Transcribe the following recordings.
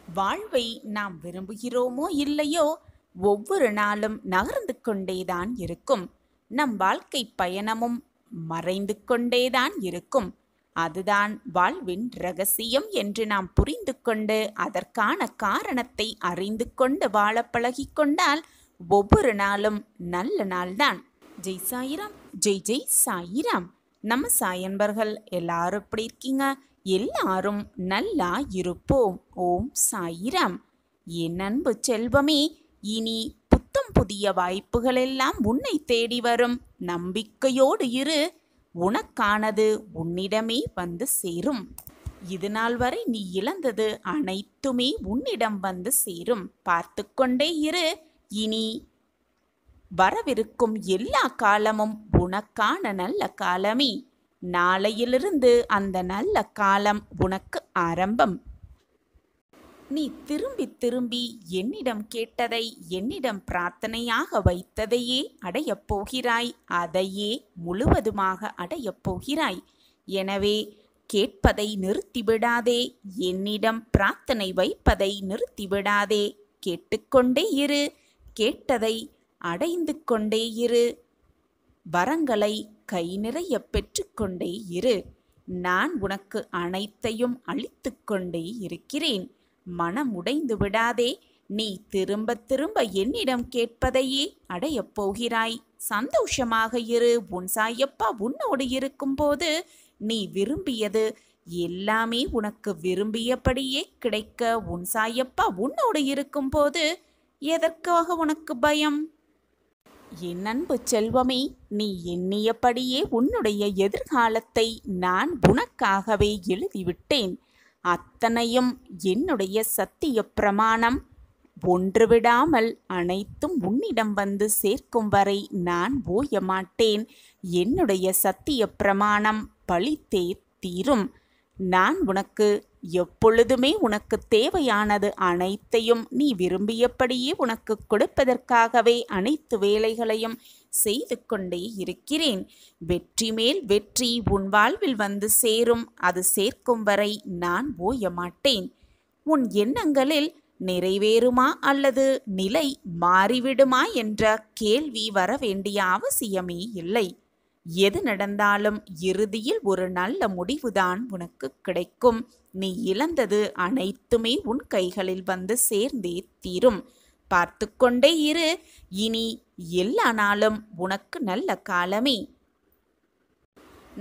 வாழ்வை நாம் விரும்புகிறோமோ இல்லையோ, ஒவ்வொரு நாளும் நகர்ந்து கொண்டேதான் இருக்கும். நம் வாழ்க்கை பயணமும் மறைந்து கொண்டேதான் இருக்கும். அதுதான் வாழ்வின் ரகசியம் என்று நாம் புரிந்து கொண்டு அதற்கான காரணத்தை அறிந்து கொண்டு வாழ பழகிக்கொண்டால் ஒவ்வொரு நாளும் நல்ல நாள்தான். ஜெய் சாயிராம், ஜெய் ஜெய் சாயிராம். நம்ம சாயன்பர்கள் எல்லாரும் எப்படி இருக்கீங்க? எல்லாரும் நல்லா இருப்போம். ஓம் சாயிராம். என் அன்பு செல்வமே, இனி புத்தம் புதிய வாய்ப்புகள் எல்லாம் உன்னை தேடி வரும். நம்பிக்கையோடு இரு, உனக்கானது உன்னிடமே வந்து சேரும். இது நாள் வரை நீ இழந்தது அனைத்துமே உன்னிடம் வந்து சேரும். பார்த்து கொண்டே இரு. இனி வரவிருக்கும் எல்லா காலமும் உனக்கான நல்ல காலமே. நாளையிலிருந்து அந்த நல்ல காலம் உனக்கு ஆரம்பம். நீ திரும்பி திரும்பி என்னிடம் கேட்டதை, என்னிடம் பிரார்த்தனையாக வைத்ததையே அடையப் போகிறாய். அதையே முழுவதுமாக அடையப் போகிறாய். எனவே கேட்பதை நிறுத்திவிடாதே. என்னிடம் பிரார்த்தனை வைப்பதை நிறுத்திவிடாதே. கேட்டுக்கொண்டே இரு. கேட்டதை அடைந்து கொண்டே இரு. வரங்களை கை நிறைய பெற்றுக்கொண்டே இரு. நான் உனக்கு அனைத்தையும் அளித்து கொண்டே இருக்கிறேன். மனம் உடைந்து விடாதே. நீ திரும்ப திரும்ப என்னிடம் கேட்பதையே அடையப் போகிறாய். சந்தோஷமாக இரு. உன் சாயப்பா உன்னோடு இருக்கும்போது நீ விரும்பியது எல்லாமே உனக்கு விரும்பியபடியே கிடைக்க உன் சாயப்பா உன்னோடு இருக்கும்போது எதற்காக உனக்கு பயம்? என் அன்பு செல்வமே, நீ எண்ணியபடியே உன்னுடைய எதிர்காலத்தை நான் உனக்காகவே எழுதிவிட்டேன். அத்தனையும் என்னுடைய சத்திய பிரமாணம். ஒன்றுவிடாமல் அனைத்தும் உன்னிடம் வந்து சேர்க்கும் வரை நான் ஓய மாட்டேன். என்னுடைய சத்திய பிரமாணம் பலித்தே தீரும். நான் உனக்கு எப்பொழுதுமே உனக்கு தேவையானது அனைத்தையும் நீ விரும்பியபடியே உனக்கு கொடுப்பதற்காகவே அனைத்து வேலைகளையும் செய்து கொண்டே இருக்கிறேன். வெற்றி மேல் வெற்றி உன் வாழ்வில் வந்து சேரும். அது சேர்க்கும் வரை நான் ஓய மாட்டேன். உன் எண்ணங்களில் நிறைவேறுமா அல்லது நிலை மாறிவிடுமா என்ற கேள்வி வர வேண்டிய அவசியமே இல்லை. எது நடந்தாலும் இறுதியில் ஒரு நல்ல முடிவுதான் உனக்கு கிடைக்கும். நீ இழந்தது அனைத்துமே உன் கைகளில் வந்து சேர்ந்தே தீரும். பார்த்து கொண்டே இரு. இனி எல்லா நாளும் உனக்கு நல்ல காலமே.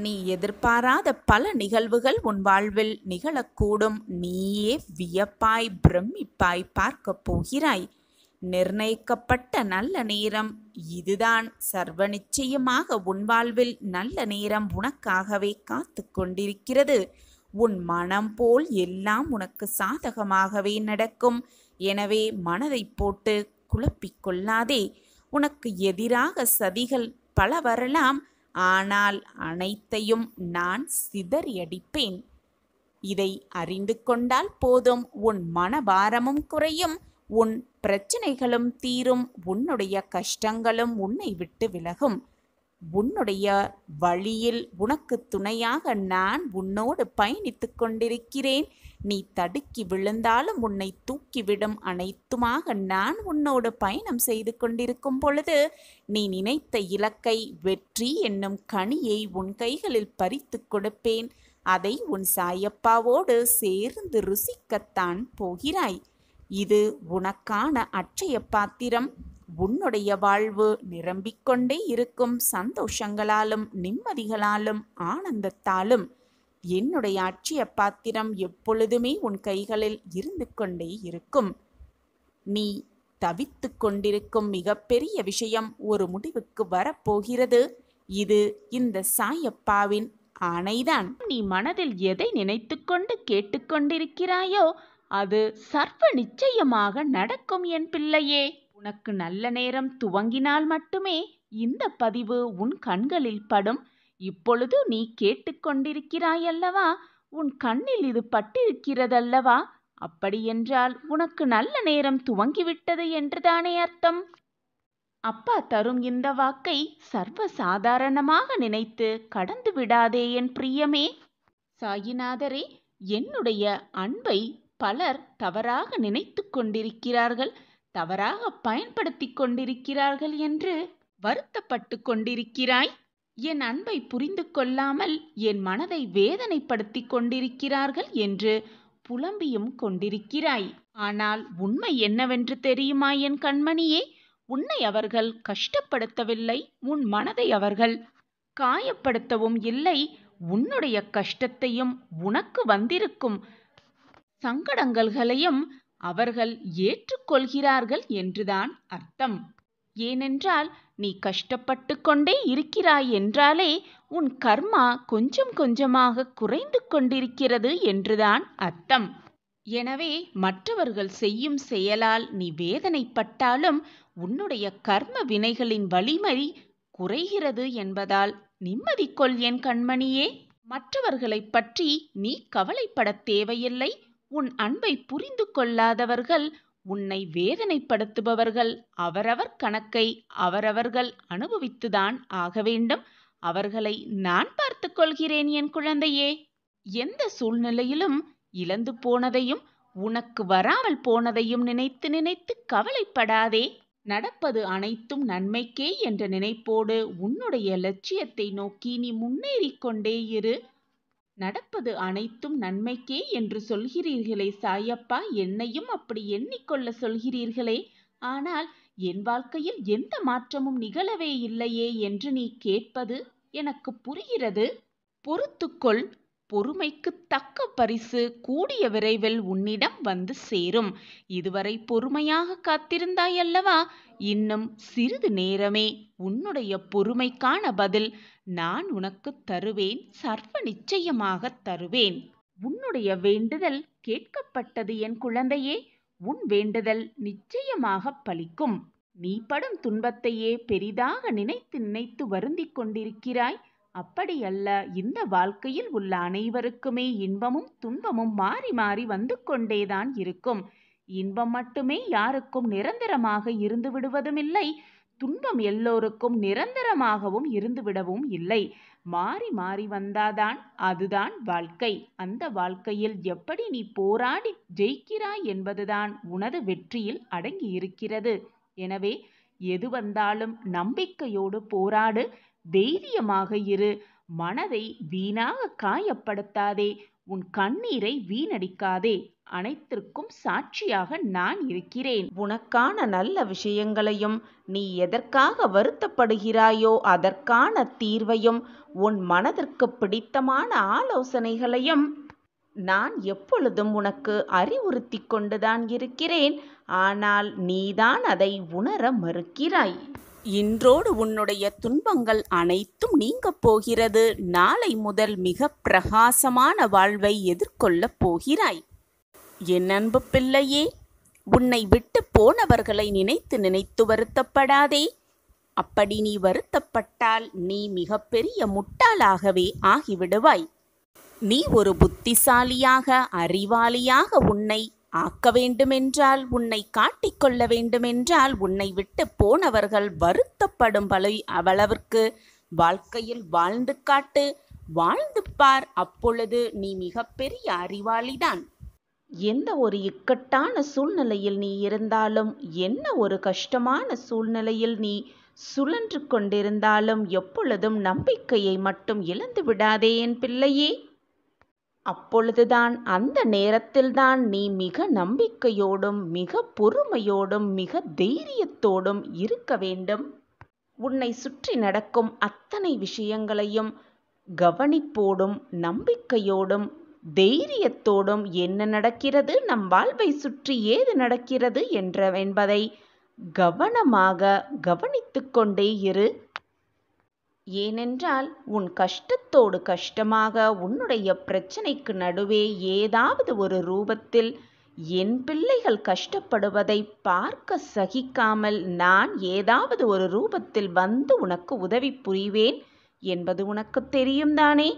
நீ எதிர்பாராத பல நிகழ்வுகள் உன் வாழ்வில் நிகழக்கூடும். நீயே வியப்பாய் பிரமிப்பாய் பார்க்க போகிறாய். நிர்ணயிக்கப்பட்ட நல்ல நேரம் இதுதான். சர்வ நிச்சயமாக உன் வாழ்வில் நல்ல நேரம் உனக்காகவே காத்து கொண்டிருக்கிறது. உன் மனம் போல் எல்லாம் உனக்கு சாதகமாகவே நடக்கும். எனவே மனதை போட்டு குழப்பிக்கொள்ளாதே. உனக்கு எதிராக சதிகள் பல வரலாம். ஆனால் அனைத்தையும் நான் சிதறியடிப்பேன். இதை அறிந்து கொண்டால் போதும். உன் மனபாரமும் குறையும். உன் பிரச்சனைகளும் தீரும். உன்னுடைய கஷ்டங்களும் உன்னை விட்டு விலகும். உன்னுடைய வழியில் உனக்கு துணையாக நான் உன்னோடு பயணித்து கொண்டிருக்கிறேன். நீ தடுக்கி விழுந்தாலும் உன்னை தூக்கிவிடும் அனைத்துமாக நான் உன்னோடு பயணம் செய்து கொண்டிருக்கும் பொழுது நீ நினைத்த இலக்கை, வெற்றி என்னும் கனியை உன் கைகளில் பறித்து கொடுப்பேன். அதை உன் சாயப்பாவோடு சேர்ந்து ருசிக்கத்தான் போகிறாய். இது உனக்கான அட்சய பாத்திரம். உன்னுடைய வாழ்வு நிரம்பிக்கொண்டே இருக்கும். சந்தோஷங்களாலும் நிம்மதிகளாலும் ஆனந்தத்தாலும். என்னுடைய அட்சய பாத்திரம் எப்பொழுதுமே உன் கைகளில் இருந்து கொண்டே இருக்கும். நீ தவித்து கொண்டிருக்கும் மிகப்பெரிய விஷயம் ஒரு முடிவுக்கு வரப்போகிறது. இது இந்த சாயப்பாவின் ஆணைதான். நீ மனதில் எதை நினைத்து கொண்டு கேட்டுக்கொண்டிருக்கிறாயோ அது சர்வ நிச்சயமாக நடக்கும் என் பிள்ளையே. உனக்கு நல்ல நேரம் துவங்கினால் மட்டுமே இந்த பதிவு உன் கண்களில் படும். இப்பொழுது நீ கேட்டுக்கொண்டிருக்கிறாயல்லவா? உன் கண்ணில் இது பட்டிருக்கிறதல்லவா? அப்படியென்றால் உனக்கு நல்ல நேரம் துவங்கிவிட்டது என்றுதானே அர்த்தம். அப்பா தரும் இந்த வாக்கை சர்வ சாதாரணமாக நினைத்து கடந்து விடாதே என் பிரியமே. சாயிநாதரே, என்னுடைய அன்பை பலர் தவறாக நினைத்து கொண்டிருக்கிறார்கள், தவறாக பயன்படுத்தி கொண்டிருக்கிறார்கள் என்று வருத்தப்பட்டு கொண்டிருக்கிறாய். என் அன்பை புரிந்து கொள்ளாமல் என் மனதை வேதனைப்படுத்தி கொண்டிருக்கிறார்கள் என்று புலம்பியும் கொண்டிருக்கிறாய். ஆனால் உண்மை என்னவென்று தெரியுமா என் கண்மணியே? உன்னை அவர்கள் கஷ்டப்படுத்தவில்லை, உன் மனதை அவர்கள் காயப்படுத்தவும் இல்லை. உன்னுடைய கஷ்டத்தையும் உனக்கு வந்திருக்கும் சங்கடங்களையும் அவர்கள் ஏற்றுக்கொள்கிறார்கள் என்றுதான் அர்த்தம். ஏனென்றால் நீ கஷ்டப்பட்டு கொண்டே இருக்கிறாய் என்றாலே உன் கர்மா கொஞ்சம் கொஞ்சமாக குறைந்து கொண்டிருக்கிறது என்றுதான் அர்த்தம். எனவே மற்றவர்கள் செய்யும் செயலால் நீ வேதனைப்பட்டாலும் உன்னுடைய கர்ம வினைகளின் வலிமை குறைகிறது என்பதால் நிம்மதி கொள் என் கண்மணியே. மற்றவர்களைப் பற்றி நீ கவலைப்படத் தேவையில்லை. உன் அன்பை புரிந்து கொள்ளாதவர்கள், உன்னை வேதனைப்படுத்துபவர்கள் அவரவர் கணக்கை அவரவர்கள் அனுபவித்துதான் ஆக வேண்டும். அவர்களை நான் பார்த்து கொள்கிறேன் என் குழந்தையே. எந்த சூழ்நிலையிலும் இழந்து போனதையும் உனக்கு வராமல் போனதையும் நினைத்து நினைத்து கவலைப்படாதே. நடப்பது அனைத்தும் நன்மைக்கே என்ற நினைப்போடு உன்னுடைய லட்சியத்தை நோக்கி நீ முன்னேறிக் கொண்டே இரு. நடப்பது அனைத்தும் நன்மைக்கே என்று சொல்கிறீர்களே சாயப்பா, என்னையும் அப்படி எண்ணிக்கொள்ள சொல்கிறீர்களே, ஆனால் என் வாழ்க்கையில் எந்த மாற்றமும் நிகழவே இல்லையே என்று நீ கேட்பது எனக்கு புரிகிறது. பொறுத்துக்கொள். பொறுமைக்கு தக்க பரிசு கூடிய விரைவில் உன்னிடம் வந்து சேரும். இதுவரை பொறுமையாக காத்திருந்தாய் அல்லவா? இன்னும் சிறிது நேரமே உன்னுடைய பொறுமைக்கான பதில் நான் உனக்கு தருவேன், சர்வ நிச்சயமாக தருவேன். உன்னுடைய வேண்டுதல் கேட்கப்பட்டது என் குழந்தையே. உன் வேண்டுதல் நிச்சயமாக பலிக்கும். நீ படும் துன்பத்தையே பெரிதாக நினைத்து நினைத்து வருந்திக் கொண்டிருக்கிறாய். அப்படியல்ல. இந்த வாழ்க்கையில் உள்ள அனைவருக்குமே இன்பமும் துன்பமும் மாறி மாறி வந்து கொண்டேதான் இருக்கும். இன்பம் மட்டுமே யாருக்கும் நிரந்தரமாக இருந்து விடுவதுமில்லை, துன்பம் எல்லோருக்கும் நிரந்தரமாகவும் இருந்துவிடவும் இல்லை. மாறி மாறி வந்தாதான் அதுதான் வாழ்க்கை. அந்த வாழ்க்கையில் எப்படி நீ போராடி ஜெயிக்கிறாய் என்பதுதான் உனது வெற்றியில் அடங்கி இருக்கிறது. எனவே எது வந்தாலும் நம்பிக்கையோடு போராடு, தைரியமாக இரு. மனதை வீணாக காயப்படுத்தாதே, உன் கண்ணீரை வீணடிக்காதே. அனைத்திற்கும் சாட்சியாக நான் இருக்கிறேன். உனக்கான நல்ல விஷயங்களையும் நீ எதற்காக வருத்தப்படுகிறாயோ அதற்கான தீர்வையும் உன் மனதிற்கு பிடித்தமான ஆலோசனைகளையும் நான் எப்பொழுதும் உனக்கு அறிவுறுத்தி கொண்டுதான் இருக்கிறேன். ஆனால் நீதான் அதை உணர மறுக்கிறாய். இன்றோடு உன்னுடைய துன்பங்கள் அனைத்தும் நீங்கப் போகிறது. நாளை முதல் மிக பிரகாசமான வாழ்வை எதிர்கொள்ளப் போகிறாய். என் அன்பு பிள்ளையே, உன்னை விட்டு போனவர்களை நினைத்து நினைத்து வருத்தப்படாதே. அப்படி நீ வருத்தப்பட்டால் நீ மிகப்பெரிய முட்டாளாகவே ஆகிவிடுவாய். நீ ஒரு புத்திசாலியாக அறிவாளியாக உன்னை ஆக்க வேண்டுமென்றால், உன்னை காட்டிக்கொள்ள வேண்டுமென்றால், உன்னை விட்டு போனவர்கள் வருத்தப்படும் அளவிற்கு வாழ்க்கையில் வாழ்ந்து காட்டு, வாழ்ந்து பார். அப்பொழுது நீ மிகப்பெரிய அறிவாளிதான். எந்த ஒரு இக்கட்டான சூழ்நிலையில் நீ இருந்தாலும், என்ன ஒரு கஷ்டமான சூழ்நிலையில் நீ சுழன்று கொண்டிருந்தாலும் எப்பொழுதும் நம்பிக்கையை மட்டும் இழந்து விடாதே என் பிள்ளையே. அப்பொழுதுதான், அந்த நேரத்தில்தான் நீ மிக நம்பிக்கையோடும் மிக பொறுமையோடும் மிக தைரியத்தோடும் இருக்க வேண்டும். உன்னை சுற்றி நடக்கும் அத்தனை விஷயங்களையும் கவனிப்போடும் நம்பிக்கையோடும் தைரியத்தோடும் என்ன நடக்கிறது, நம் வாழ்வை சுற்றி ஏது நடக்கிறது என்பதை கவனமாக கவனித்து கொண்டே இரு. ஏனென்றால் உன் கஷ்டத்தோடு கஷ்டமாக உன்னுடைய பிரச்சனைக்கு நடுவே ஏதாவது ஒரு ரூபத்தில் என் பிள்ளைகள் கஷ்டப்படுவதை பார்க்க சகிக்காமல் நான் ஏதாவது ஒரு ரூபத்தில் வந்து உனக்கு உதவி புரிவேன் என்பது உனக்கு தெரியும் தானே.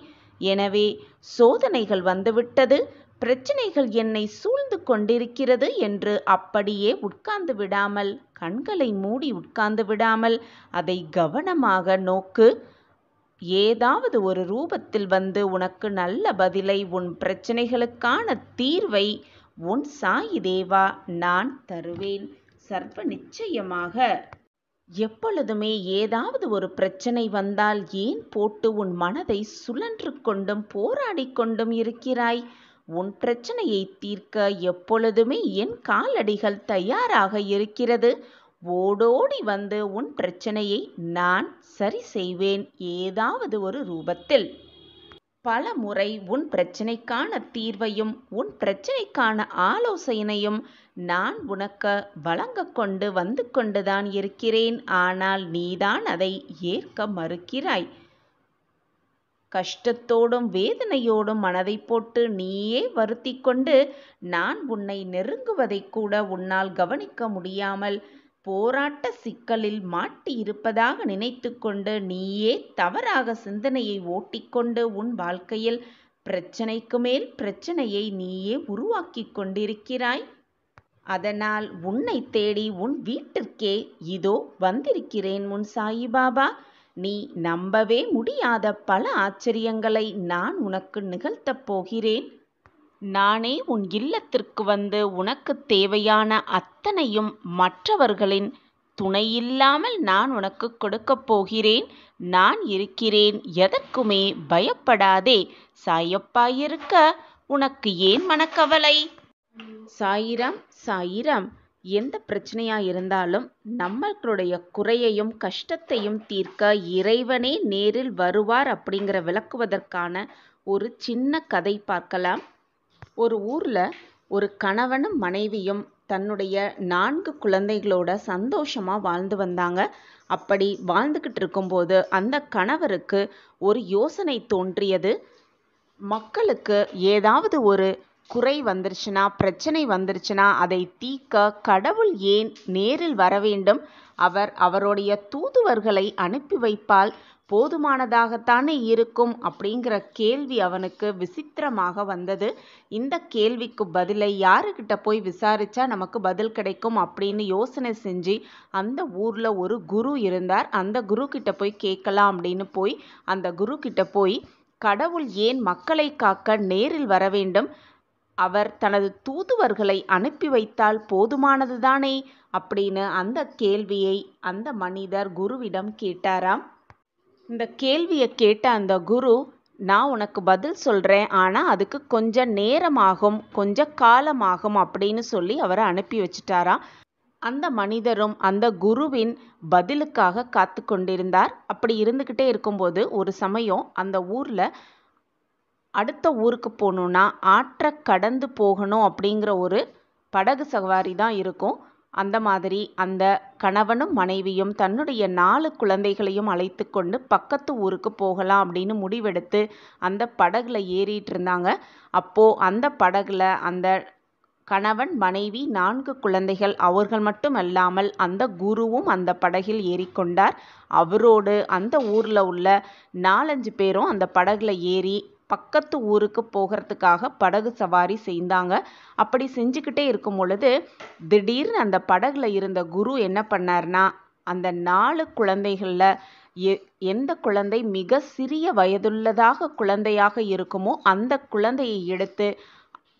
எனவே சோதனைகள் வந்துவிட்டது, பிரச்சனைகள் என்னை சூழ்ந்து கொண்டிருக்கிறது என்று அப்படியே உட்கார்ந்து விடாமல் கண்களை மூடி உட்கார்ந்து விடாமல் அதை கவனமாக நோக்கு. ஏதாவது ஒரு ரூபத்தில் வந்து உனக்கு நல்ல பதிலை, உன் பிரச்சனைகளுக்கான தீர்வை உன் சாயி தேவா நான் தருவேன். சர்வ நிச்சயமாக. எப்பொழுதுமே ஏதாவது ஒரு பிரச்சனை வந்தால் ஏன் போட்டு உன் மனதை சுழன்று கொண்டும் போராடி கொண்டும் இருக்கிறாய்? உன் பிரச்சனையை தீர்க்க எப்பொழுதுமே என் காலடிகள் தயாராக இருக்கிறது. ஓடோடி வந்து உன் பிரச்சனையை நான் சரி செய்வேன் ஏதாவது ஒரு ரூபத்தில். பல முறை உன் பிரச்சனைக்கான தீர்வையும் உன் பிரச்சனைக்கான ஆலோசனையும் நான் உனக்கு வழங்க கொண்டு வந்து கொண்டுதான் இருக்கிறேன். ஆனால் நீதான் அதை ஏற்க மறுக்கிறாய். கஷ்டத்தோடும் வேதனையோடும் மனதை போட்டு நீயே வருத்தி கொண்டு நான் உன்னை நெருங்குவதை கூட உன்னால் கவனிக்க முடியாமல் போராட்ட சிக்கலில் மாட்டி இருப்பதாக நினைத்து கொண்டு நீயே தவறாக சிந்தனையை ஓட்டிக்கொண்டு உன் வாழ்க்கையில் பிரச்சனைக்கு மேல் பிரச்சனையை நீயே உருவாக்கி கொண்டிருக்கிறாய். அதனால் உன்னை தேடி உன் வீட்டிற்கே இதோ வந்திருக்கிறேன் உன் சாயிபாபா. நீ நம்பவே முடியாத பல ஆச்சரியங்களை நான் உனக்கு நிகழ்த்தப் போகிறேன். நானே உன் இல்லத்திற்கு வந்து உனக்கு தேவையான அத்தனையும் மற்றவர்களின் துணையில்லாமல் நான் உனக்கு கொடுக்கப் போகிறேன். நான் இருக்கிறேன், எதற்குமே பயப்படாதே. சாயப்பா இருக்க உனக்கு ஏன் மனக்கவலை? சாயிராம் சாயிராம். எந்த பிரச்சனையா இருந்தாலும் நம்மளுடைய குறையையும் கஷ்டத்தையும் தீர்க்க இறைவனே நேரில் வருவார் அப்படிங்கிற விளக்குவதற்கான ஒரு சின்ன கதை பார்க்கலாம். ஒரு ஊர்ல ஒரு கணவனும் மனைவியும் தன்னுடைய 4 குழந்தைகளோட சந்தோஷமா வாழ்ந்து வந்தாங்க. அப்படி வாழ்ந்துகிட்டு இருக்கும்போது அந்த கணவருக்கு ஒரு யோசனை தோன்றியது. மக்களுக்கு ஏதாவது ஒரு குறை வந்துருச்சுன்னா, பிரச்சனை வந்துருச்சுன்னா அதை தீர்க்க கடவுள் ஏன் நேரில் வர வேண்டும்? அவருடைய தூதுவர்களை அனுப்பி வைப்பால் போதுமானதாகத்தானே இருக்கும் அப்படிங்கிற கேள்வி அவனுக்கு விசித்திரமாக வந்தது. இந்த கேள்விக்கு பதிலை யாருக்கிட்ட போய் விசாரிச்சா நமக்கு பதில் கிடைக்கும் அப்படின்னு யோசனை செஞ்சு அந்த ஊர்ல ஒரு குரு இருந்தார். அந்த குரு கிட்ட போய் கேட்கலாம் அப்படின்னு போய் அந்த குரு கிட்ட போய் கடவுள் ஏன் மக்களை காக்க நேரில் வர வேண்டும்? அவர் தனது தூதுவர்களை அனுப்பி வைத்தால் போதுமானது தானே அப்படின்னு அந்த கேள்வியை அந்த மனிதர் குருவிடம் கேட்டாராம். இந்த கேள்வியை கேட்ட அந்த குரு, நான் உனக்கு பதில் சொல்கிறேன், ஆனால் அதுக்கு கொஞ்சம் நேரமாகும், கொஞ்சம் காலமாகும் அப்படின்னு சொல்லி அவரை அனுப்பி வச்சுட்டாராம். அந்த மனிதரும் அந்த குருவின் பதிலுக்காக காத்து கொண்டிருந்தார். அப்படி இருந்துக்கிட்டே இருக்கும்போது ஒரு சமயம் அந்த ஊரில் அடுத்த ஊருக்கு போகணுன்னா ஆற்றை கடந்து போகணும் அப்படிங்கிற ஒரு படகு சவாரி தான் இருக்கும். அந்த மாதிரி அந்த கணவனும் மனைவியும் தன்னுடைய 4 குழந்தைகளையும் அழைத்து கொண்டு பக்கத்து ஊருக்கு போகலாம் அப்படின்னு முடிவெடுத்து அந்த படகுல ஏறிட்டு இருந்தாங்க. அப்போது அந்த படகுல அந்த கணவன் மனைவி 4 குழந்தைகள் அவர்கள் மட்டும் அல்லாமல் அந்த குருவும் அந்த படகில் ஏறிக்கொண்டார். அவரோடு அந்த ஊரில் உள்ள 4-5 பேரும் அந்த படகுல ஏறி பக்கத்து ஊருக்கு போகிறதுக்காக படகு சவாரி செய்தாங்க. அப்படி செஞ்சுக்கிட்டே இருக்கும் பொழுது திடீர்னு அந்த படகுல இருந்த குரு என்ன பண்ணார்னா, அந்த 4 குழந்தைகளில் எந்த குழந்தை மிக சிறிய வயதுள்ளதாக குழந்தையாக இருக்குமோ அந்த குழந்தையை எடுத்து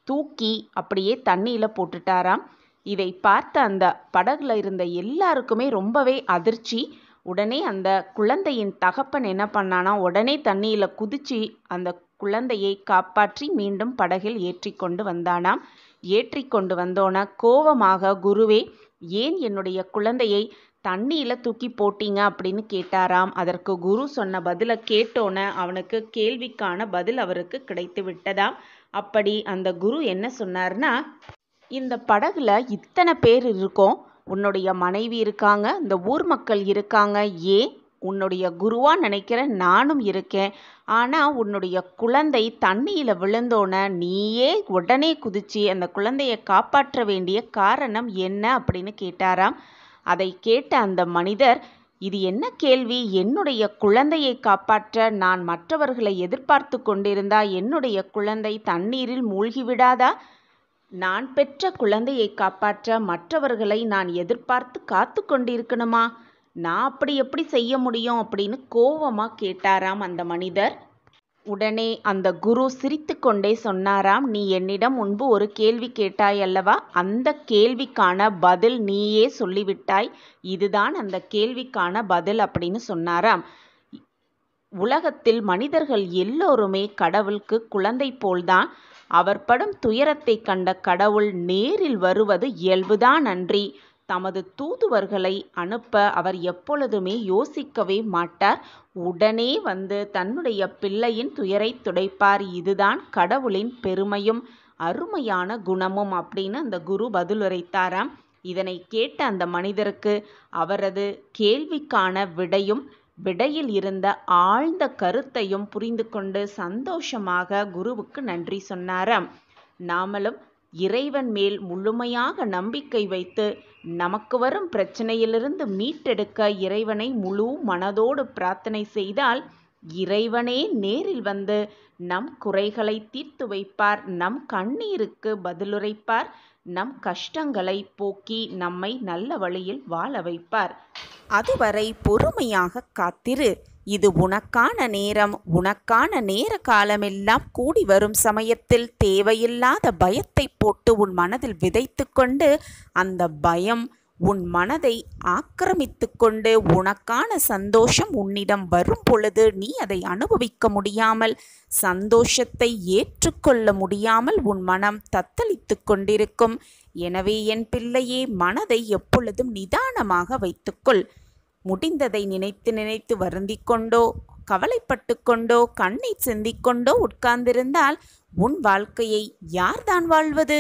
தூக்கி அப்படியே தண்ணியில் போட்டுட்டாராம். இதை பார்த்த அந்த படகுல இருந்த எல்லாருக்குமே ரொம்பவே அதிர்ச்சி. உடனே அந்த குழந்தையின் தகப்பன் என்ன பண்ணானா, உடனே தண்ணியில் குதிச்சு அந்த குழந்தையை காப்பாற்றி மீண்டும் படகில் ஏற்றி கொண்டு வந்தானாம். ஏற்றி கொண்டு வந்தோன கோபமாக, குருவே ஏன் என்னுடைய குழந்தையை தண்ணியில் தூக்கி போட்டீங்க அப்படின்னு கேட்டாராம். அதற்கு குரு சொன்ன பதிலை கேட்டோன அவனுக்கு கேள்விக்கான பதில் அவருக்கு கிடைத்து விட்டதாம். அப்படி அந்த குரு என்ன சொன்னார்னா, இந்த படகுல இத்தனை பேர் இருக்கோம், உன்னுடைய மனைவி இருக்காங்க, இந்த ஊர் மக்கள் இருக்காங்க, ஏன் உன்னுடைய குருவா நினைக்கிற நானும் இருக்கேன். ஆனால் உன்னுடைய குழந்தை தண்ணியில் விழுந்தோன நீயே உடனே குதிச்சு அந்த குழந்தையை காப்பாற்ற வேண்டிய காரணம் என்ன அப்படின்னு கேட்டாராம். அதை கேட்ட அந்த மனிதர், இது என்ன கேள்வி? என்னுடைய குழந்தையை காப்பாற்ற நான் மற்றவர்களை எதிர்பார்த்து கொண்டிருந்தா என்னுடைய குழந்தை தண்ணீரில் மூழ்கிவிடாதா? நான் பெற்ற குழந்தையை காப்பாற்ற மற்றவர்களை நான் எதிர்பார்த்து காத்து கொண்டிருக்கணுமா? நான் அப்படி எப்படி செய்ய முடியும் அப்படின்னு கோவமா கேட்டாராம் அந்த மனிதர். உடனே அந்த குரு சிரித்து கொண்டே சொன்னாராம், நீ என்னிடம் முன்பு ஒரு கேள்வி கேட்டாய் அல்லவா? அந்த கேள்விக்கான பதில் நீயே சொல்லிவிட்டாய். இதுதான் அந்த கேள்விக்கான பதில் அப்படின்னு சொன்னாராம். உலகத்தில் மனிதர்கள் எல்லோருமே கடவுளுக்கு குழந்தை போல்தான். அவர் படும் துயரத்தை கண்ட கடவுள் நேரில் வருவது இயல்புதான் அன்றி தமது தூதுவர்களை அனுப்ப அவர் எப்பொழுதுமே யோசிக்கவே மாட்டார். உடனே வந்து தன்னுடைய பிள்ளையின் துயரை துடைப்பார். இதுதான் கடவுளின் பெருமையும் அருமையான குணமும் அப்படின்னு அந்த குரு பதிலுரைத்தாராம். இதனை கேட்ட அந்த மனிதருக்கு அவரது கேள்விக்கான விடையில் இருந்த ஆழ்ந்த கருத்தையும் புரிந்து கொண்டு சந்தோஷமாக குருவுக்கு நன்றி சொன்னாராம். நாமளும் இறைவன் மேல் முழுமையாக நம்பிக்கை வைத்து நமக்கு வரும் பிரச்சனையிலிருந்து மீட்டெடுக்க இறைவனை முழு மனதோடு பிரார்த்தனை செய்தால் இறைவனே நேரில் வந்து நம் குறைகளை தீர்த்து வைப்பார், நம் கண்ணீருக்கு பதிலுரைப்பார், நம் கஷ்டங்களை போக்கி நம்மை நல்ல வழியில் வாழ வைப்பார். அதுவரை பொறுமையாக காத்திரு. இது உனக்கான நேரம். உனக்கான நேர காலமெல்லாம் கூடி வரும் சமயத்தில் தேவையில்லாத பயத்தை போட்டு உன் மனதில் விதைத்து கொண்டு அந்த பயம் உன் மனதை ஆக்கிரமித்து கொண்டு உனக்கான சந்தோஷம் உன்னிடம் வரும் பொழுது நீ அதை அனுபவிக்க முடியாமல், சந்தோஷத்தை ஏற்றுக்கொள்ள முடியாமல் உன் மனம் தத்தளித்து கொண்டிருக்கும். எனவே என் பிள்ளையே, மனதை எப்பொழுதும் நிதானமாக வைத்துக்கொள். முடிந்ததை நினைத்து நினைத்து வருந்திக் கொண்டோ கவலைப்பட்டு கொண்டோ கண்ணீர் சிந்திக்கொண்டோ உட்கார்ந்திருந்தால் உன் வாழ்க்கையை யார்தான் வாழ்வது?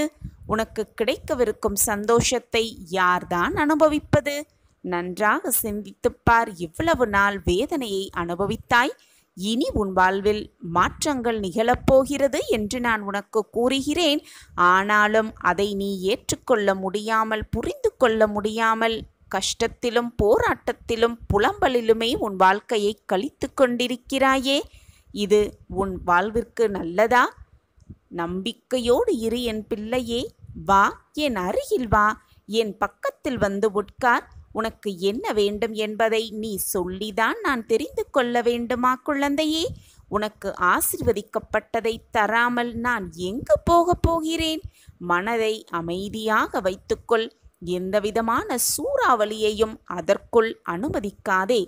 உனக்கு கிடைக்கவிருக்கும் சந்தோஷத்தை யார்தான் அனுபவிப்பது? நன்றாக சிந்தித்துப்பார். இவ்வளவு நாள் வேதனையை அனுபவித்தாய். இனி உன் வாழ்வில் மாற்றங்கள் நிகழப்போகிறது என்று நான் உனக்கு கூறுகிறேன். ஆனாலும் அதை நீ ஏற்றுக்கொள்ள முடியாமல், புரிந்து கொள்ள முடியாமல், கஷ்டத்திலும் போராட்டத்திலும் புலம்பலிலுமே உன் வாழ்க்கையை கழித்து கொண்டிருக்கிறாயே. இது உன் வாழ்விற்கு நல்லதா? நம்பிக்கையோடு இரு என் பிள்ளையே. வா, என் அருகில் வா, என் பக்கத்தில் வந்து உட்கார். உனக்கு என்ன வேண்டும் என்பதை நீ சொல்லிதான் நான் தெரிந்து கொள்ள வேண்டுமா குழந்தையே? உனக்கு ஆசீர்வதிக்கப்பட்டதை தராமல் நான் எங்கு போகப் போகிறேன்? மனதை அமைதியாக வைத்துக்கொள். எந்தவிதமான சூறாவளியையும் அதற்குள் அனுமதிக்காதே.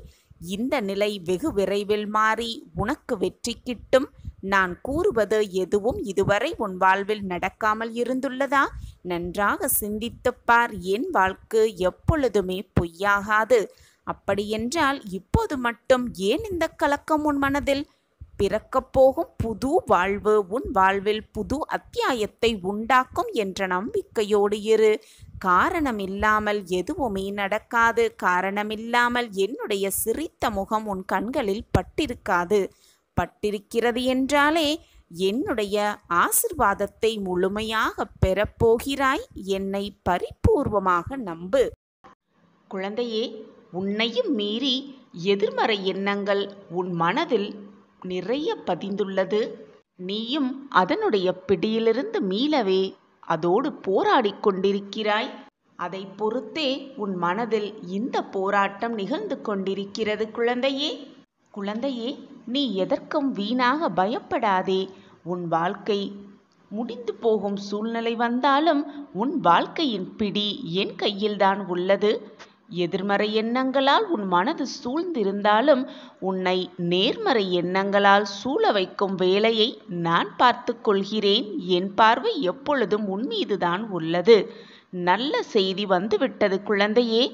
இந்த நிலை வெகு விரைவில் மாறி உனக்கு வெற்றி கிட்டும். நான் கூறுவது எதுவும் இதுவரை உன் வாழ்வில் நடக்காமல் இருந்துள்ளதா? நன்றாக சிந்தித்துப்பார். என் வாழ்க்கை எப்பொழுதுமே பொய்யாகாது. அப்படியென்றால் இப்போது மட்டும் ஏன் இந்த கலக்கம் உன் மனதில்? பிறக்கப் போகும் புது வாழ்வு உன் வாழ்வில் புது அத்தியாயத்தை உண்டாக்கும் என்ற நம்பிக்கையோடு இரு. காரணமில்லாமல் எதுவுமே நடக்காது. காரணமில்லாமல் என்னுடைய சிரித்த முகம் உன் கண்களில் பட்டிருக்காது. பட்டிருக்கிறது என்றாலே என்னுடைய ஆசிர்வாதத்தை முழுமையாக பெறப்போகிறாய். என்னை பரிபூர்வமாக நம்பு. குழந்தையே, உன்னையும் மீறி எதிர்மறை எண்ணங்கள் உன் மனதில் நிறைய பதிந்துள்ளது. நீயும் அதனுடைய பிடியிலிருந்து மீளவே அதோடு போராடி கொண்டிருக்கிறாய். அதை பொறுத்தே உன் மனதில் இந்த போராட்டம் நிகழ்ந்து கொண்டிருக்கிறது. குழந்தையே, நீ எதற்கும் வீணாக பயப்படாதே. உன் வாழ்க்கை முடிந்து போகும் சூழ்நிலை வந்தாலும் உன் வாழ்க்கையின் பிடி என் கையில்தான் உள்ளது. எதிர்மறை எண்ணங்களால் உன் மனது சூழ்ந்திருந்தாலும் உன்னை நேர்மறை எண்ணங்களால் சூழ வைக்கும் வேலையை நான் பார்த்து கொள்கிறேன். என் பார்வை எப்பொழுதும் உன் மீதுதான் உள்ளது. நல்ல செய்தி வந்துவிட்டது குழந்தையே.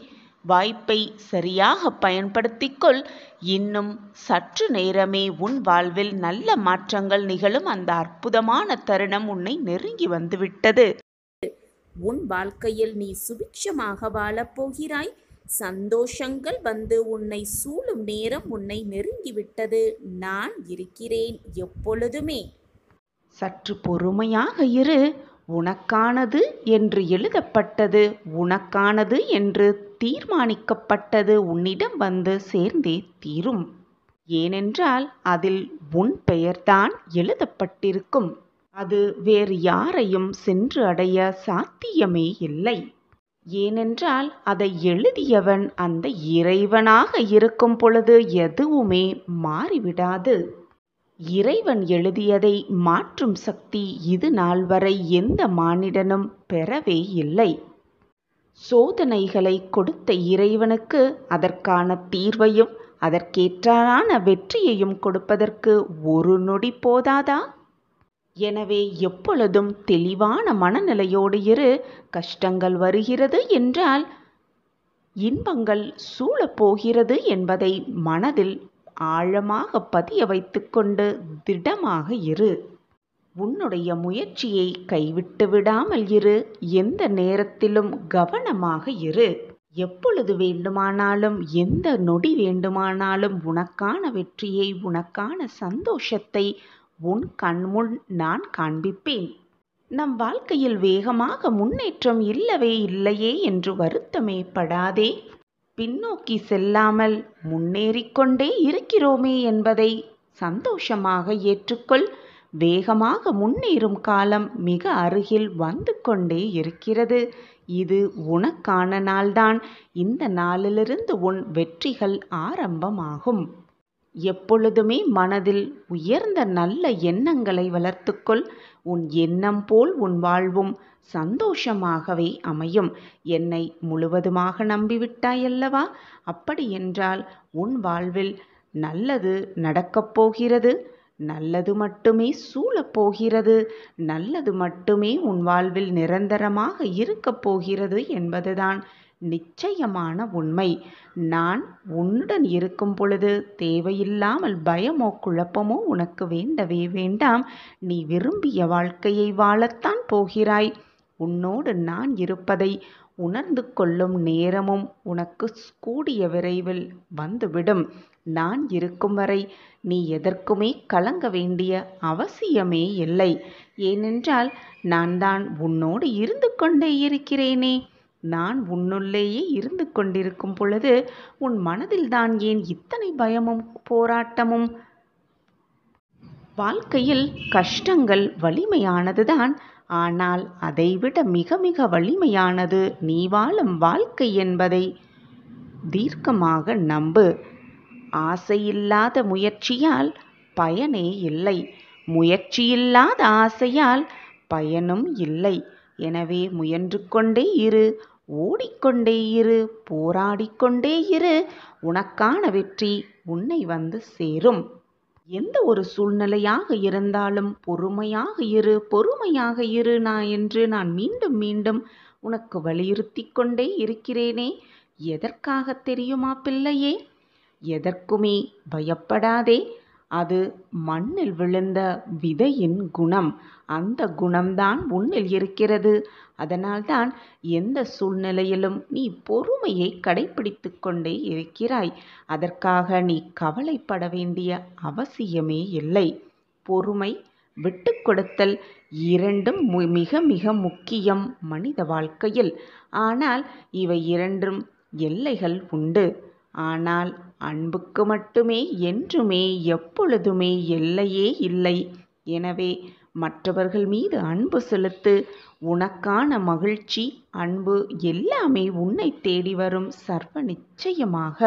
வாய்ப்பை சரியாக பயன்படுத்திக்கொள். இன்னும் சற்று நேரமே உன் வாழ்வில் நல்ல மாற்றங்கள் நிகழும் அந்த அற்புதமான தருணம் உன்னை நெருங்கி வந்துவிட்டது. உன் வாழ்க்கையில் நீ சுபிக்ஷமாக வாழப்போகிறாய். சந்தோஷங்கள் வந்து உன்னை சூழும் நேரம் உன்னை நெருங்கிவிட்டது. நான் இருக்கிறேன் எப்பொழுதுமே. சற்று பொறுமையாக இரு. உனக்கானது என்று எழுதப்பட்டது, உனக்கானது என்று தீர்மானிக்கப்பட்டது உன்னிடம் வந்து சேர்ந்தே தீரும். ஏனென்றால் அதில் உன் பெயர்தான் எழுதப்பட்டிருக்கும். அது வேறு யாரையும் சென்று அடைய சாத்தியமே இல்லை. ஏனென்றால் அதை எழுதியவன் அந்த இறைவனாக இருக்கும் பொழுது எதுவுமே மாறிவிடாது. இறைவன் எழுதியதை மாற்றும் சக்தி இது நாள் வரை எந்த மானிடனும் பெறவே இல்லை. சோதனைகளை கொடுத்த இறைவனுக்கு அதற்கான தீர்வையும் அதற்கேற்றான வெற்றியையும் கொடுப்பதற்கு ஒரு நொடி போதாதா? எனவே எப்பொழுதும் தெளிவான மனநிலையோடு இரு. கஷ்டங்கள் வருகிறது என்றால் இன்பங்கள் சூழப்போகிறது என்பதை மனதில் ஆழமாக பதிய வைத்துக்கொண்டு திடமாக இரு. உன்னுடைய முயற்சியை கைவிட்டு விடாமல் இரு. எந்த நேரத்திலும் கவனமாக இரு. எப்பொழுது வேண்டுமானாலும் எந்த நொடி வேண்டுமானாலும் உனக்கான வெற்றியை உனக்கான சந்தோஷத்தை உன் கண்முன் நான் காண்பிப்பேன். நம் வாழ்க்கையில் வேகமாக முன்னேற்றம் இல்லவே இல்லையே என்று வருத்தமே படாதே. பின்னோக்கி செல்லாமல் முன்னேறிக்கொண்டே இருக்கிறோமே என்பதை சந்தோஷமாக ஏற்றுக்கொள். வேகமாக முன்னேறும் காலம் மிக அருகில் வந்து கொண்டே இருக்கிறது. இது உனக்கான நாள்தான். இந்த நாளிலிருந்து உன் வெற்றிகள் ஆரம்பமாகும். எப்பொழுதுமே மனதில் உயர்ந்த நல்ல எண்ணங்களை வளர்த்துக்கொள். உன் எண்ணம் போல் உன் வாழ்வும் சந்தோஷமாகவே அமையும். என்னை முழுவதுமாக நம்பிவிட்டாயல்லவா? அப்படியென்றால் உன் வாழ்வில் நல்லது நடக்கப் போகிறது. நல்லது மட்டுமே சூழப்போகிறது. நல்லது மட்டுமே உன் வாழ்வில் நிரந்தரமாக இருக்கப் போகிறது என்பதுதான் நிச்சயமான உண்மை. நான் உன்னுடன் இருக்கும் பொழுது தேவையில்லாமல் பயமோ குழப்பமோ உனக்கு வேண்டவே வேண்டாம். நீ விரும்பிய வாழ்க்கையை வாழத்தான் போகிறாய். உன்னோடு நான் இருப்பதை உணர்ந்து கொள்ளும் நேரமும் உனக்கு கூடிய விரைவில் வந்துவிடும். நான் இருக்கும் வரை நீ எதற்குமே கலங்க வேண்டிய அவசியமே இல்லை. ஏனென்றால் நான் தான் உன்னோடு இருந்து கொண்டே இருக்கிறேனே. நான் உன்னுள்ளேயே இருந்து கொண்டிருக்கும் பொழுது உன் மனதில்தான் ஏன் இத்தனை பயமும் போராட்டமும்? வாழ்க்கையில் கஷ்டங்கள் வலிமையானதுதான். ஆனால் அதைவிட மிக மிக வலிமையானது நீ வாழும் வாழ்க்கை என்பதை தீர்க்கமாக நம்பு. ஆசையில்லாத முயற்சியால் பயனே இல்லை. முயற்சியில்லாத ஆசையால் பயனும் இல்லை. எனவே முயன்று கொண்டே இரு. ஓடிக்கொண்டே இரு. போராடிக்கொண்டே இரு. உனக்கான வெற்றி உன்னை வந்து சேரும். எந்த ஒரு சூழ்நிலையாக இருந்தாலும் பொறுமையாக இரு. பொறுமையாக இரு என்று நான் மீண்டும் மீண்டும் உனக்கு வலியுறுத்தி கொண்டே இருக்கிறேனே. எதற்காக தெரியுமா பிள்ளையே? எதற்குமே பயப்படாதே. அது மண்ணில் விழுந்த விதையின் குணம். அந்த குணம்தான் உன்னில் இருக்கிறது. அதனால்தான் எந்த சூழ்நிலையிலும் நீ பொறுமையை கடைப்பிடித்து கொண்டே இருக்கிறாய். அதற்காக நீ கவலைப்பட வேண்டிய அவசியமே இல்லை. பொறுமை, விட்டு கொடுத்தல் இரண்டும் மிக மிக முக்கியம் மனித வாழ்க்கையில். ஆனால் இவை இரண்டும் எல்லைகள் உண்டு. ஆனால் அன்புக்கு மட்டுமே என்றுமே எப்பொழுதுமே எல்லையே இல்லை. எனவே மற்றவர்கள் மீது அன்பு செலுத்து. உனக்கான மகிழ்ச்சி, அன்பு எல்லாமே உன்னை தேடி வரும் சர்வ நிச்சயமாக.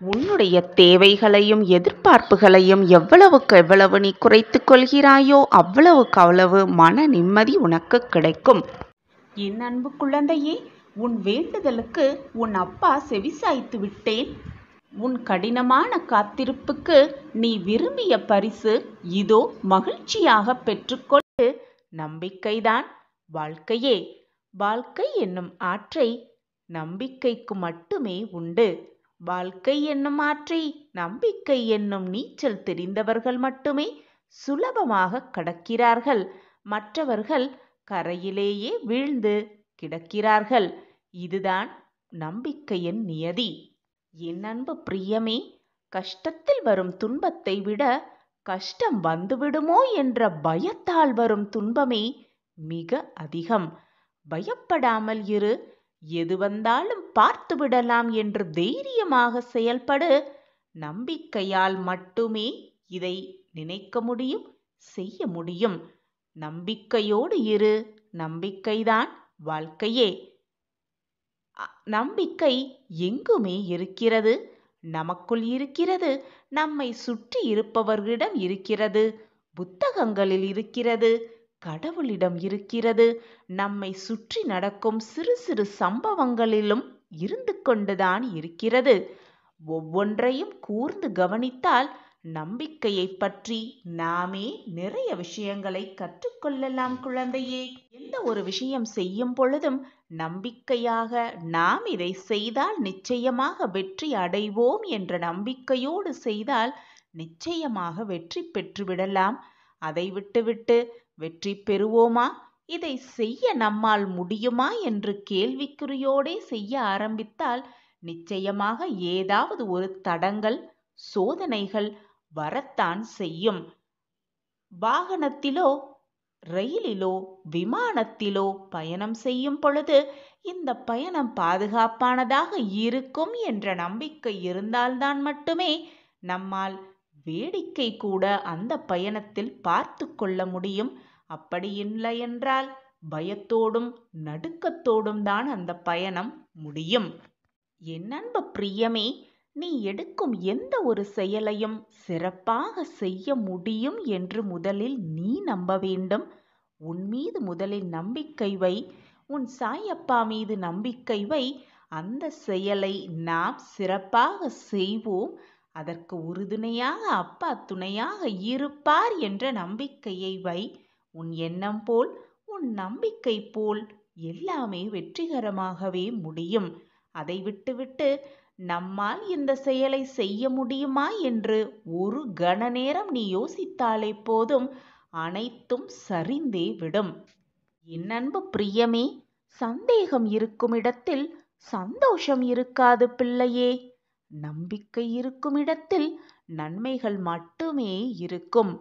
உன்னுடைய தேவைகளையும் எதிர்பார்ப்புகளையும் எவ்வளவுக்கு எவ்வளவு நீ குறைத்து கொள்கிறாயோ அவ்வளவுக்கு அவ்வளவு மன நிம்மதி உனக்கு கிடைக்கும். என் அன்பு குழந்தையே, உன் வேண்டுதலுக்கு உன் அப்பா செவிசாய்த்து விட்டேன். உன் கடினமான காத்திருப்புக்கு நீ விரும்பிய பரிசு இதோ மகிழ்ச்சியாக பெற்றுக்கொண்டு. நம்பிக்கைதான் வாழ்க்கையே. வாழ்க்கை என்னும் ஆற்றை நம்பிக்கைக்கு மட்டுமே உண்டு. வாழ்க்கை என்னும் ஆற்றை நம்பிக்கை என்னும் நீச்சல் தெரிந்தவர்கள் மட்டுமே சுலபமாக கடக்கிறார்கள். மற்றவர்கள் கரையிலேயே வீழ்ந்து கிடக்கிறார்கள். இதுதான் நம்பிக்கையின் நியதி. என் அன்பு பிரியமே, கஷ்டத்தில் வரும் துன்பத்தை விட கஷ்டம் வந்துவிடுமோ என்ற பயத்தால் வரும் துன்பமே மிக அதிகம். பயப்படாமல் இரு. எது வந்தாலும் பார்த்து விடலாம் என்று தைரியமாக செயல்படு. நம்பிக்கையால் மட்டுமே இதை நினைக்க முடியும், செய்ய முடியும். நம்பிக்கையோடு இரு. நம்பிக்கைதான் வாழ்க்கையே. நம்பிக்கை எங்குமே இருக்கிறது. நமக்குள் இருக்கிறது, நம்மை சுற்றி இருப்பவர்களிடம் இருக்கிறது, புத்தகங்களில் இருக்கிறது, கடவுளிடம் இருக்கிறது, நம்மை சுற்றி நடக்கும் சிறு சிறு சம்பவங்களிலும் இருந்து கொண்டுதான் இருக்கிறது. ஒவ்வொன்றையும் கூர்ந்து கவனித்தால் நம்பிக்கையை பற்றி நாமே நிறைய விஷயங்களை கற்றுக்கொள்ளலாம் குழந்தையே. எந்த ஒரு விஷயம் செய்யும் பொழுதும் நம்பிக்கையாக நாம் இதை செய்தால் நிச்சயமாக வெற்றி அடைவோம் என்ற நம்பிக்கையோடு செய்தால் நிச்சயமாக வெற்றி பெற்றுவிடலாம். அதை விட்டுவிட்டு வெற்றி பெறுவோமா, இதை செய்ய நம்மால் முடியுமா என்று கேள்விக்குறியோடே செய்ய ஆரம்பித்தால் நிச்சயமாக ஏதாவது ஒரு தடங்கள், சோதனைகள் வரத்தான் செய்யும். வாகனத்திலோ, ரயிலிலோ, விமானத்திலோ பயணம் செய்யும் பொழுது இந்த பயணம் பாதுகாப்பானதாக இருக்கும் என்ற நம்பிக்கை இருந்தால்தான் மட்டுமே நம்மால் வேடிக்கை கூட அந்த பயணத்தில் பார்த்து கொள்ள முடியும். அப்படி இல்லை என்றால் பயத்தோடும் நடுக்கத்தோடும் தான் அந்த பயணம் முடியும். என் அன்பு பிரியமே, நீ எடுக்கும் எந்த ஒரு செயலையும் சிறப்பாக செய்ய முடியும் என்று முதலில் நீ நம்ப வேண்டும். உன் மீது முதலில் நம்பிக்கை வை. உன் சாயப்பா மீது நம்பிக்கை வை. அந்த செயலை நாம் சிறப்பாக செய்வோம். அதற்கு உறுதுணையாக அப்பா துணையாக இருப்பார் என்ற நம்பிக்கையை வை. உன் எண்ணம் போல், உன் நம்பிக்கை போல் எல்லாமே வெற்றிகரமாகவே முடியும். அதை விட்டுவிட்டு நம்மால் இந்த செயலை செய்ய முடியுமா என்று ஒரு கண நேரம் நீ யோசித்தாலே போதும், அனைத்தும் சரிந்தே விடும். என் அன்பு பிரியமே, சந்தேகம் இருக்கும் இடத்தில் சந்தோஷம் இருக்காது பிள்ளையே. நம்பிக்கை இருக்கும் இடத்தில் நன்மைகள் மட்டுமே இருக்கும்.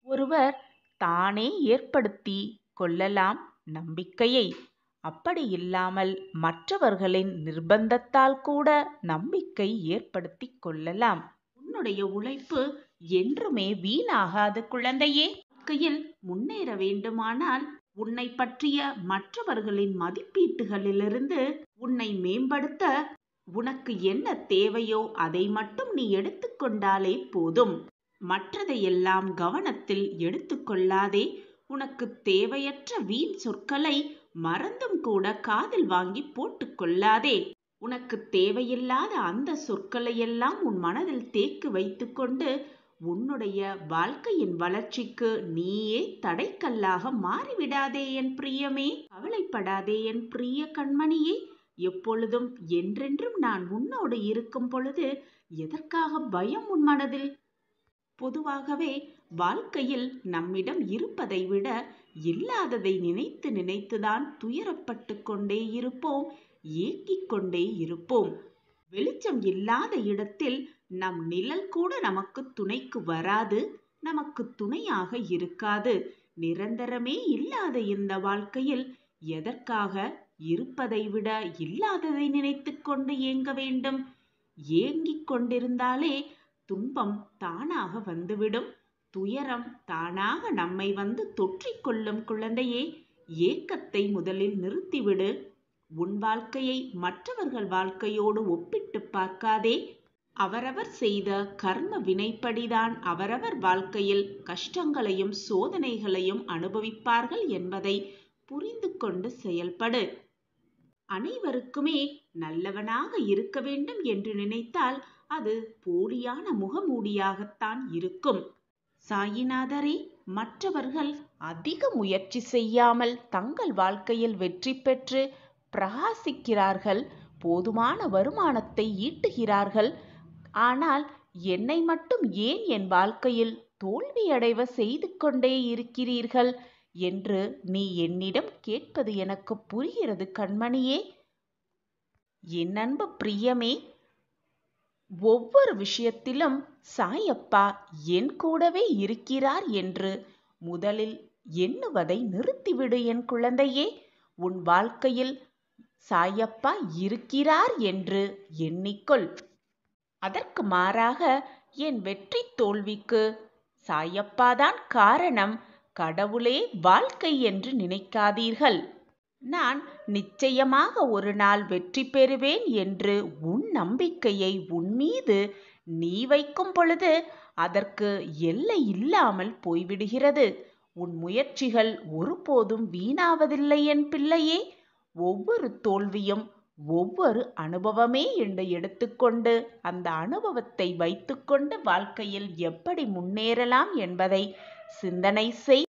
ஒருவர் தானே ஏற்படுத்தி கொள்ளலாம் நம்பிக்கையை. அப்படி இல்லாமல் மற்றவர்களின் நிர்பந்தத்தால் கூட நம்பிக்கை ஏற்படுத்தி கொள்ளலாம். உன்னுடைய உழைப்பு என்றுமே வீணாகாது குழந்தையே. வாழ்க்கையில் முன்னேற வேண்டுமானால் உன்னை பற்றிய மற்றவர்களின் மதிப்பீட்டுகளிலிருந்து உன்னை மேம்படுத்த உனக்கு என்ன தேவையோ அதை மட்டும் நீ எடுத்துக்கொண்டாலே போதும். மற்றதையெல்லாம் கவனத்தில் எடுத்துக்கொள்ளாதே. உனக்கு தேவையற்ற வீண் சொற்களை மறந்தும் கூட காதில் வாங்கி போட்டுக் கொள்ளாதே. உனக்கு தேவையில்லாத அந்த சொற்களையெல்லாம் உன் மனதில் தேக்கி வைத்துக்கொண்டு உன்னுடைய வாழ்க்கையின் வளர்ச்சிக்கு நீயே தடைக்கல்லாக மாறிவிடாதே என் பிரியமே. கவலைப்படாதே என் பிரிய கண்மணியே. எப்பொழுதும் என்றென்றும் நான் உன்னோடு இருக்கும் பொழுது எதற்காக பயம் உன் மனதில்? பொதுவாகவே வாழ்க்கையில் நம்மிடம் இருப்பதை விட இல்லாததை நினைத்து நினைத்துதான் துயரப்பட்டு கொண்டே இருப்போம், ஏங்கிக் கொண்டே இருப்போம். வெளிச்சம் இல்லாத இடத்தில் நம் நிழல் கூட நமக்கு துணைக்கு வராது, நமக்கு துணையாக இருக்காது. நிரந்தரமே இல்லாத இந்த வாழ்க்கையில் எதற்காக இருப்பதை விட இல்லாததை நினைத்து கொண்டு ஏங்க வேண்டும்? ஏங்கிக் கொண்டிருந்தாலே துன்பம் தானாக வந்துவிடும், துயரம் தானாக நம்மை வந்து தொற்றிக்கொள்ளும். குழந்தையே, ஏக்கத்தை முதலில் நிறுத்திவிடு. உன் வாழ்க்கையை மற்றவர்கள் வாழ்க்கையோடு ஒப்பிட்டு பார்க்காதே. அவரவர் செய்த கர்ம வினைப்படிதான் அவரவர் வாழ்க்கையில் கஷ்டங்களையும் சோதனைகளையும் அனுபவிப்பார்கள் என்பதை புரிந்து கொண்டு செயல்படு. அனைவருக்குமே நல்லவனாக இருக்க வேண்டும் என்று நினைத்தால் அது போலியான முகமூடியாகத்தான் இருக்கும். சாயிநாதரே, மற்றவர்கள் அதிக முயற்சி செய்யாமல் தங்கள் வாழ்க்கையில் வெற்றி பெற்று பிரகாசிக்கிறார்கள், போதுமான வருமானத்தை ஈட்டுகிறார்கள். ஆனால் என்னை மட்டும் ஏன் என் வாழ்க்கையில் தோல்வியடைவ செய்து கொண்டே இருக்கிறீர்கள் என்று நீ என்னிடம் கேட்பது எனக்கு புரிகிறது கண்மணியே. என் அன்பு பிரியமே, ஒவ்வொரு விஷயத்திலும் சாயப்பா என் கூடவே இருக்கிறார் என்று முதலில் எண்ணுவதை நிறுத்திவிடு என் குழந்தையே. உன் வாழ்க்கையில் சாயப்பா இருக்கிறார் என்று எண்ணிக்கொள். அதற்கு மாறாக என் வெற்றி தோல்விக்கு சாயப்பாதான் காரணம், கடவுளே வாழ்க்கை என்று நினைக்காதீர்கள். நான் நிச்சயமாக ஒரு நாள் வெற்றி பெறுவேன் என்று உன் நம்பிக்கையை உன்மீது நீ வைக்கும் பொழுது அதற்கு எல்லை இல்லாமல் போய்விடுகிறது. உன் முயற்சிகள் ஒருபோதும் வீணாவதில்லை என் பிள்ளையே. ஒவ்வொரு தோல்வியும் ஒவ்வொரு அனுபவமே என்று எடுத்துக்கொண்டு அந்த அனுபவத்தை வைத்துக்கொண்டு வாழ்க்கையில் எப்படி முன்னேறலாம் என்பதை சிந்தனை செய்.